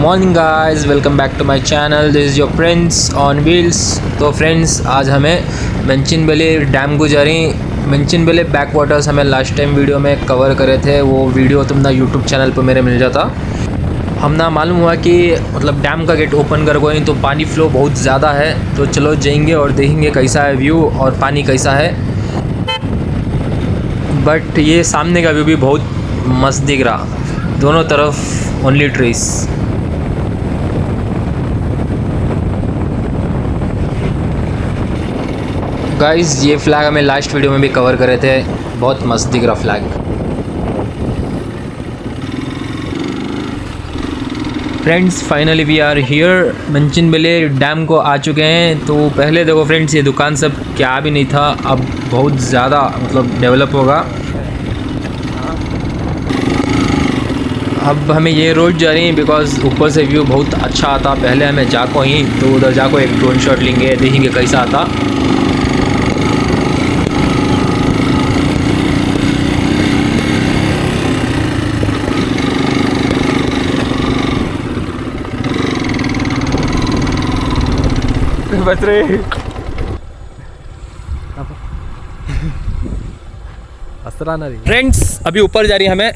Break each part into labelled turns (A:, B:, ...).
A: Morning guys, welcome back to my channel. This is your friends on wheels. तो friends, आज हमें Manchinbele dam को जा रही। मंचिनबेले बैक वाटर्स हमें लास्ट टाइम वीडियो में कवर करे थे, वो वीडियो तुम ना यूट्यूब चैनल पर मेरे मिल जाता। हम ना मालूम हुआ कि मतलब डैम का गेट ओपन कर गए तो पानी फ्लो बहुत ज़्यादा है, तो चलो जाएंगे और देखेंगे कैसा है व्यू और पानी कैसा है। बट ये सामने का व्यू भी बहुत मस्त दिख रहा, दोनों तरफ ओनली ट्रीज। गाइस, ये फ्लैग हमें लास्ट वीडियो में भी कवर करे थे, बहुत मस्त दिख रहा flag. Friends, finally we are here. Manchinbele dam को आ चुके हैं। तो पहले देखो फ्रेंड्स, ये दुकान सब क्या भी नहीं था, अब बहुत ज़्यादा मतलब डेवलप होगा। अब हमें ये रोड जा रही है बिकॉज ऊपर से व्यू बहुत अच्छा आता। पहले हमें जाको ही तो उधर जाको एक ड्रोन शॉट लेंगे, देखेंगे कैसा आता। बच रहे फ्रेंड्स, अभी ऊपर जा रही है हमें।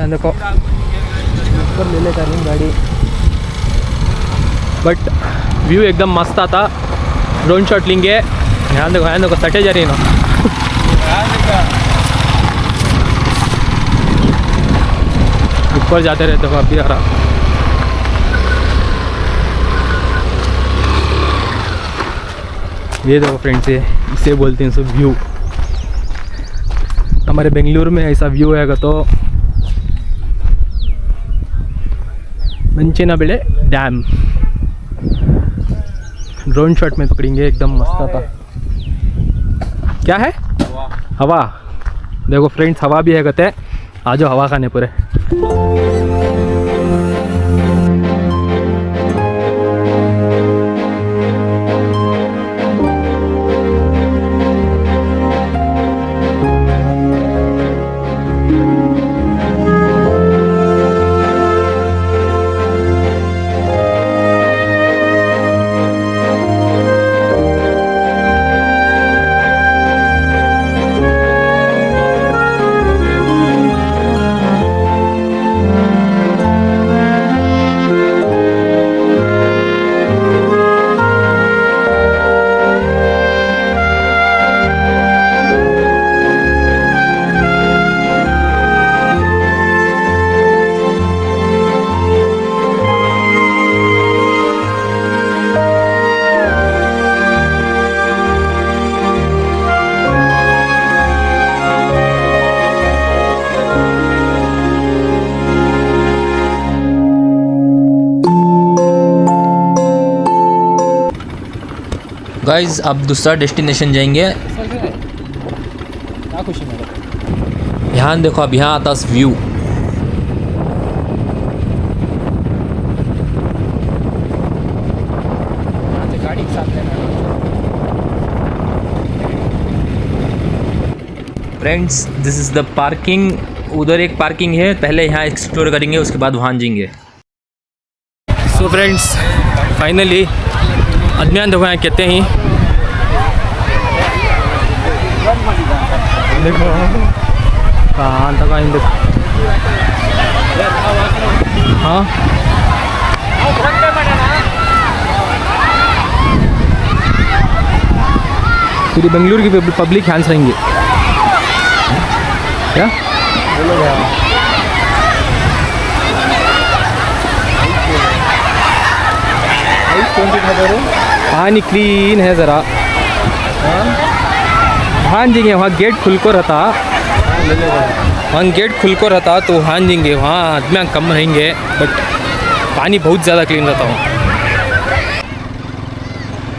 A: देखो ऊपर ले ले कर गाड़ी, बट व्यू एकदम मस्त आता। ड्रोन शॉट लेंगे। ध्यान देखो सटे जा रही है ना। ऊपर जाते रहते हो अभी आ रहा। ये देखो फ्रेंड्स, ये इसे बोलते हैं सब व्यू। हमारे बेंगलुरु में ऐसा व्यू आएगा तो मंचिनबेले डैम ड्रोन शॉट में पकड़ेंगे, एकदम मस्त आता। क्या है? हवा। देखो फ्रेंड्स, हवा भी है कहते हैं। आ जाओ हवा खाने पूरे। गाइस, अब दूसरा डेस्टिनेशन जाएंगे। यहाँ देखो, अब यहाँ आता view. Friends, this is the parking. उधर एक पार्किंग है, पहले यहाँ एक्सप्लोर करेंगे, उसके बाद वहाँ जाएंगे। सो फ्रेंड्स, फाइनली अदमियान देखो यहाँ कहते हैं। देखो कहाँ तक आएंगे। हाँ, पूरी बेंगलुरु की पब्लिक हैंड्स रहेंगे क्या? पानी क्लीन है ज़रा। हाँ जी, वहाँ गेट खुल को रहता। वहाँ गेट खुल को रहता तो हाँ जी, वहाँ आदमी कम रहेंगे, बट पानी बहुत ज़्यादा क्लीन रहता हूँ।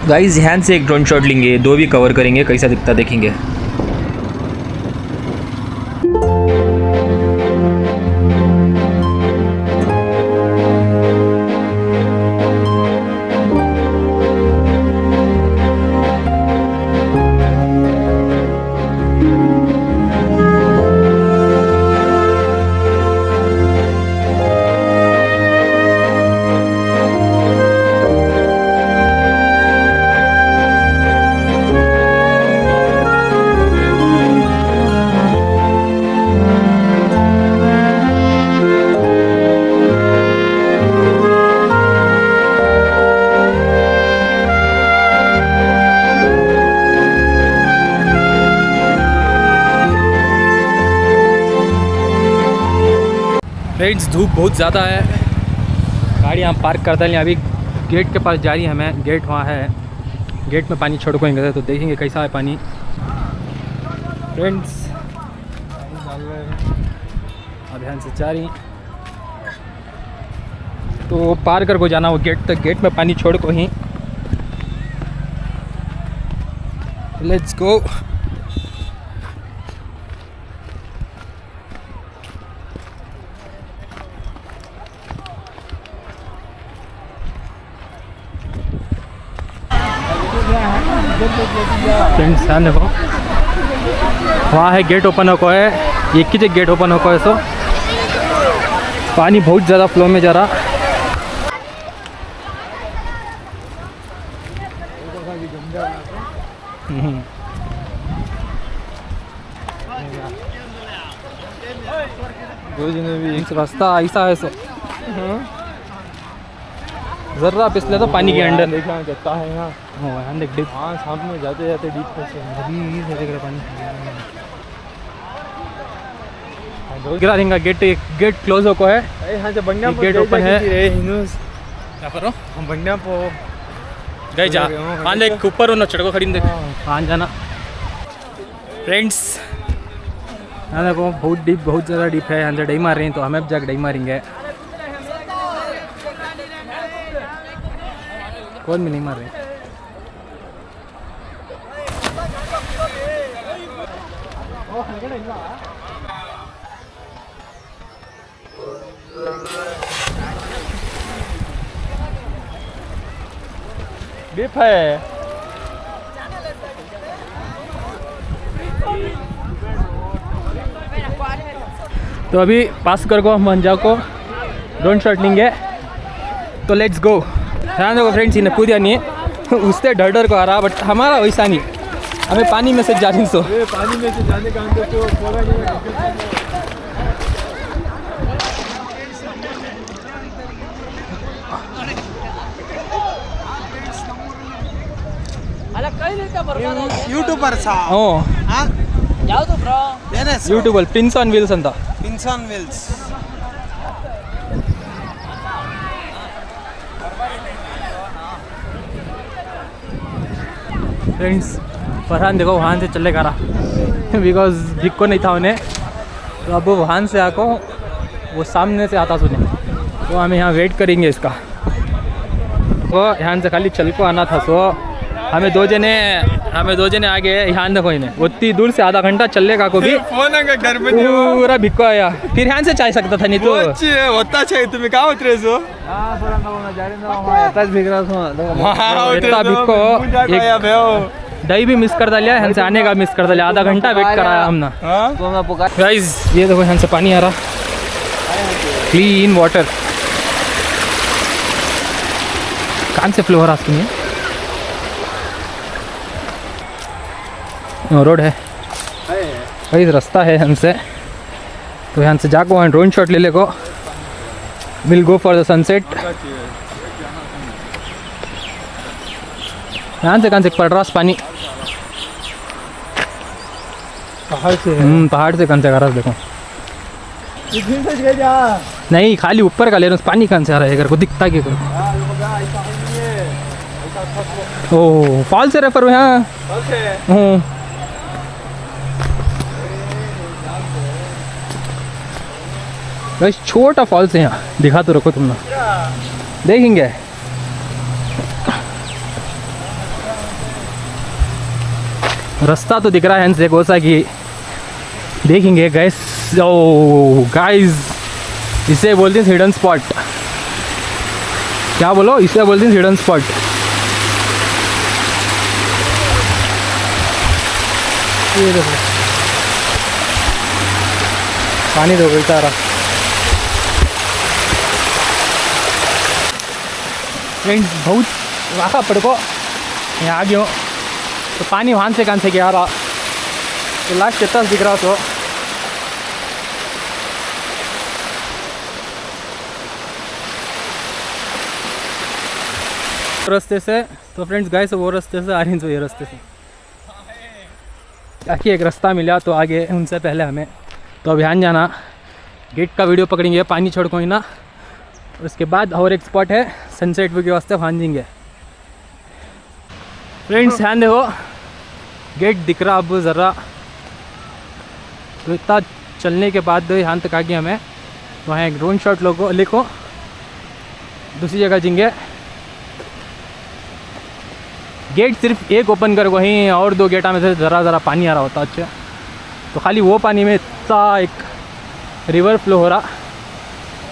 A: गाइस, ध्यान से एक ड्रोन शॉट लेंगे, दो भी कवर करेंगे, कैसा दिखता देखेंगे।
B: फ्रेंड्स धूप बहुत ज़्यादा है, गाड़ी यहाँ पार्क करता है। अभी गेट के पास जा रही है, हमें गेट वहाँ है, गेट में पानी छोड़कोएंगे तो देखेंगे कैसा है पानी। फ्रेंड्स अभियान से जा रही तो पार कर को जाना वो गेट तक, गेट में पानी छोड़ को ही। Let's go. फ्रेंड्स ध्यान देखो, वहाँ है गेट ओपन होको है, एक ही जगह गेट ओपन होको है। सो पानी बहुत ज़्यादा फ्लो में जा रहा। रास्ता ऐसा है। सो जरा पिछले तो पानी के अंदर देखना जाता है यहाँ। हाँ देख डिप, हाँ सामने जाते जाते डीप से देख रहा पानी गिरा देंगे। गेट क्लोज होको है, यहाँ से बढ़िया गेट ओपन है। क्या करो हम बढ़िया पो गए जा, हाँ देख ऊपर उन्होंने चढ़को खड़ी देख, हाँ जाना। फ्रेंड्स हाँ देखो बहुत डीप, बहुत ज़्यादा डीप है। यहाँ से डई मार रही हैं तो हमें भी जाकर डई मारेंगे। कौन भी नहीं मार रहे। डीप है तो अभी पास कर को हम अंजा को ड्रोन शॉट लेंगे। तो लेट्स गो। ध्यान देखो फ्रेंड्स, इन्हें कूदिया नहीं है, उससे डर डर को आ रहा, बट हमारा वैसा नहीं, हमें पानी में से जाने सो। पानी में से जाने का अंदर तो थोड़ा
C: ಯೂಟ್ಯೂಬರ್ ಸಾ ಯಾವುದು ಬ್ರೋ
B: ಯೂಟ್ಯೂಬಲ್ಲಿ ಪಿನ್ಸ್ ಆನ್ ವೀಲ್ಸ್ ಅಂತ.
C: Pins on wheels
B: friends Farhan देखो वहाँ से चले गा रहा बिकॉज भिक्को नहीं था उन्हें, तो अब वो वहाँ से आको वो सामने से आता सुने, तो हमें यहाँ वेट करेंगे इसका। वो यहाँ से खाली चल को आना था। सो हमें दो जने आगे यहाँ देखो इन्हें उतनी दूर से आधा घंटा चलेगा को भी
C: घर में
B: पूरा भिक्को आया, फिर यहाँ से चाय सकता था नहीं तो
C: होता चाहिए। तुम्हें क्या होते रहे
B: इतना भिक्को दही भी मिस कर डालिया, यहाँ से आने का मिस कर डालिया, आधा घंटा वेट कराया हमने। गाइस ये देखो यहाँ से पानी आ रहा, क्लीन वाटर। कहाँ से फ्लो हो रहा है? रोड है भाई, रास्ता है हमसे, तो यहाँ से जाको वहाँ ड्रोन शॉट ले ले को। Will go for the sunset. यहाँ से कहाँ से पड़ रहा पानी? पहाड़ से पहाड़ से कहाँ से आ रहा देखो। नहीं खाली ऊपर का ले रहा हूँ, पानी कहाँ से आ रहा है अगर को दिखता है क्या? ओह फॉल से रेफर यहाँ। बस छोटा फॉल्स है यहाँ, दिखा तो रखो तुम ना, देखेंगे। रास्ता तो दिख रहा है इनसे गोसा की, देखेंगे गैस। ओ गाइस इसे बोलते हैं हिडन स्पॉट। क्या बोलो? इसे बोलते हैं हिडन स्पॉट। ये देखो पानी तो गिरता रहा। फ्रेंड्स बहुत वाका पड़को यहाँ आ गया, तो पानी वहाँ से कहाँ से क्या आ रहा, तो लास्ट इतना दिख रहा। तो रास्ते से, तो फ्रेंड्स गाइस वो रास्ते से आ रही हैं, तो ये रास्ते से ताकि एक रास्ता मिला तो आगे उनसे पहले हमें तो अभियान जाना। गेट का वीडियो पकड़ेंगे, पानी छोड़ कोई ना। उसके बाद और एक स्पॉट है सनसेट व्यू के वास्ते वहाँ जाएंगे। फ्रेंड्स ध्यान देखो, गेट दिख रहा अब ज़रा, तो इतना चलने के बाद यहाँ तक आ गया हमें। तो वहाँ एक ड्रोन शॉट लोगो लिखो, दूसरी जगह जाएंगे। गेट सिर्फ एक ओपन कर, वहीं और 2 गेटा में से ज़रा पानी आ रहा होता। अच्छा, तो खाली वो पानी में इतना एक रिवर फ्लो हो रहा,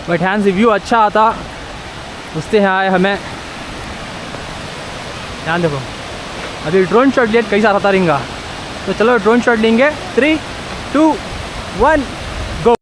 B: बट यहाँ से व्यू अच्छा आता। उससे यहाँ आए हमें, ध्यान देखो अभी ड्रोन शॉट लिए कैसा आता रहेगा। तो चलो ड्रोन शॉट लेंगे, 3, 2, 1 गो।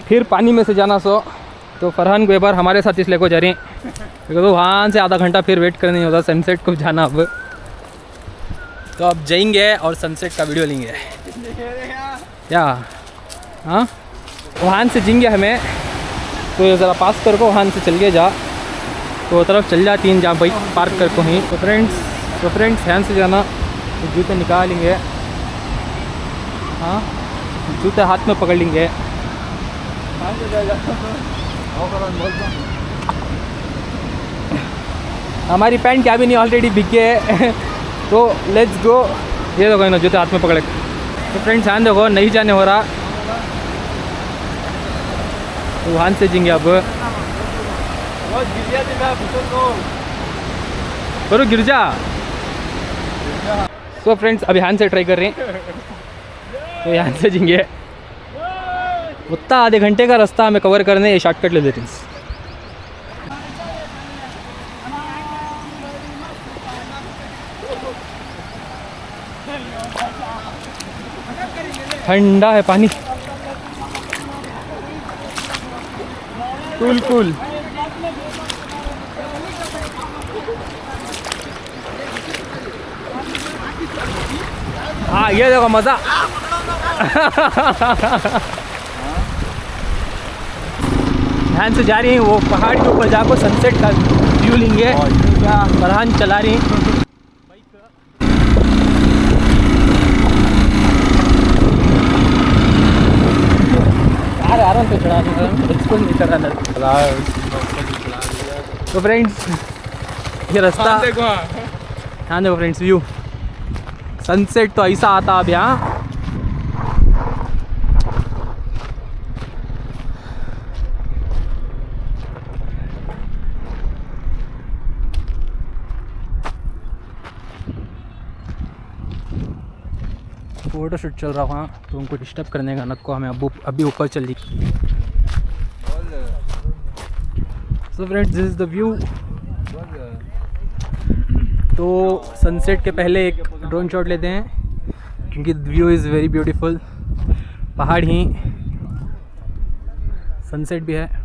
B: फिर पानी में से जाना सो, तो फरहान को एक बार हमारे साथ इसलिए को जा रही हैं क्योंकि तो वहाँ से आधा घंटा फिर वेट करना नहीं होता, सनसेट को जाना। अब तो अब जाएंगे और सनसेट का वीडियो लेंगे क्या। हाँ, वहाँ से जाएंगे हमें, तो ज़रा पास कर को वहाँ से चल के जा, तो वो तरफ चल जाती हैं जहाँ बाइक पार्क कर को ही। तो फ्रेंड्स ध्यान से जाना, तो जूते निकालेंगे। हाँ, जूते हाथ में पकड़ लेंगे। हमारी पैंट क्या भी नहीं ऑलरेडी भीग गए है तो लेट्स गो। ये देखो ना जूते हाथ में पकड़े। तो फ्रेंड्स ध्यान देखो, नहीं जाने हो रहा, तो वहाँ से जाएंगे अब। करो गिरजा। सो फ्रेंड्स अब यहाँ से ट्राई कर रहे हैं, तो यहाँ से जाएंगे। उतना आधे घंटे का रास्ता हमें कवर करने, ये शॉर्टकट ले लेते हैं। ठंडा है पानी, कूल। हाँ ये देखो मज़ा। ध्यान से जा रही हैं, वो पहाड़ के ऊपर जाकर सनसेट का व्यू लेंगे। फरहान चला रही हैं यार, आराम से चढ़ा एक्सपोज नहीं कर रहा। तो फ्रेंड्स ये रास्ता ध्यान देखो फ्रेंड्स, व्यू सनसेट तो ऐसा आता अब यहाँ। फोटो शूट चल रहा वहाँ, तो उनको डिस्टर्ब करने का नत को हमें अभी ऊपर चल दी। So friends this is the view. तो सनसेट के पहले एक ड्रोन शॉट लेते हैं क्योंकि व्यू इज़ वेरी ब्यूटीफुल। पहाड़ ही सनसेट भी है।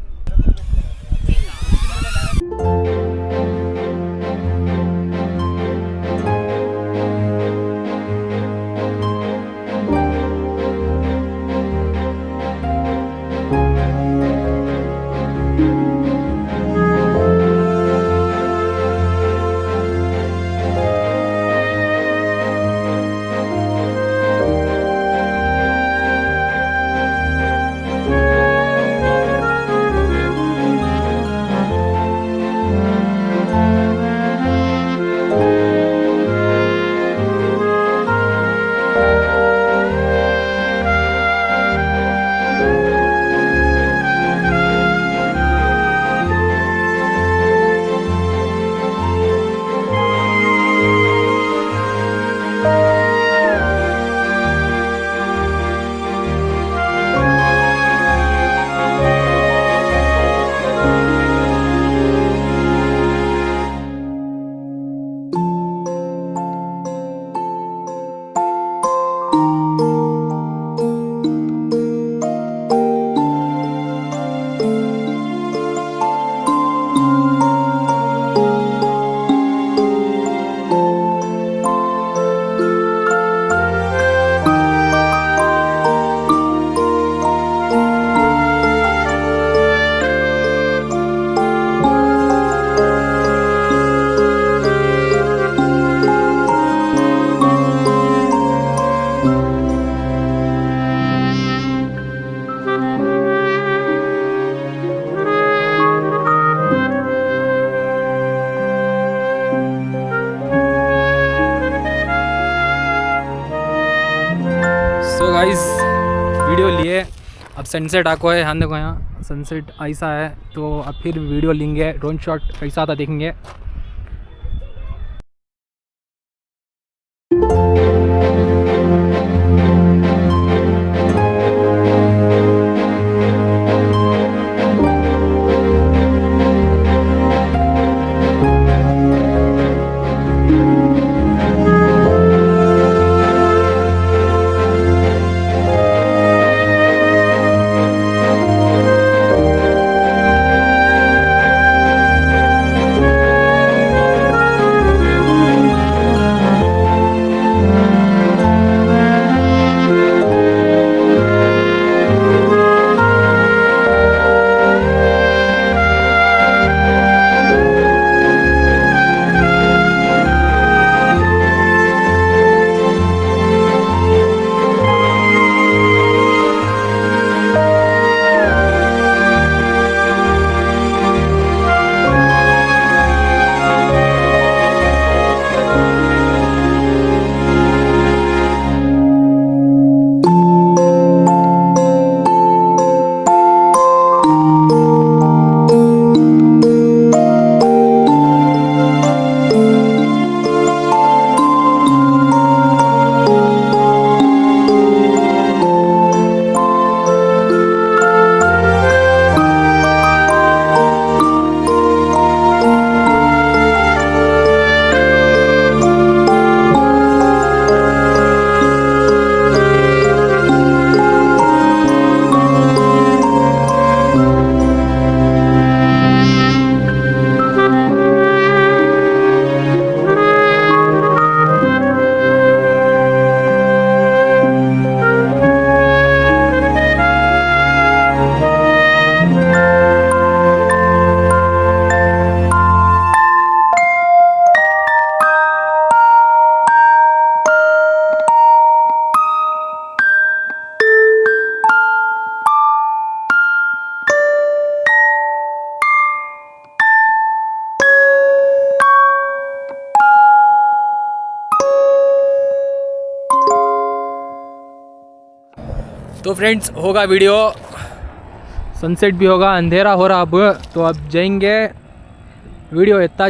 B: गाइस वीडियो लिए, अब सनसेट आको है, यहाँ देखो यहाँ सनसेट ऐसा है, तो अब फिर वीडियो लेंगे, ड्रोन शॉट कैसा आता देखेंगे। तो फ्रेंड्स होगा वीडियो, सनसेट भी होगा, अंधेरा हो रहा अब, तो अब जाएंगे वीडियो इतना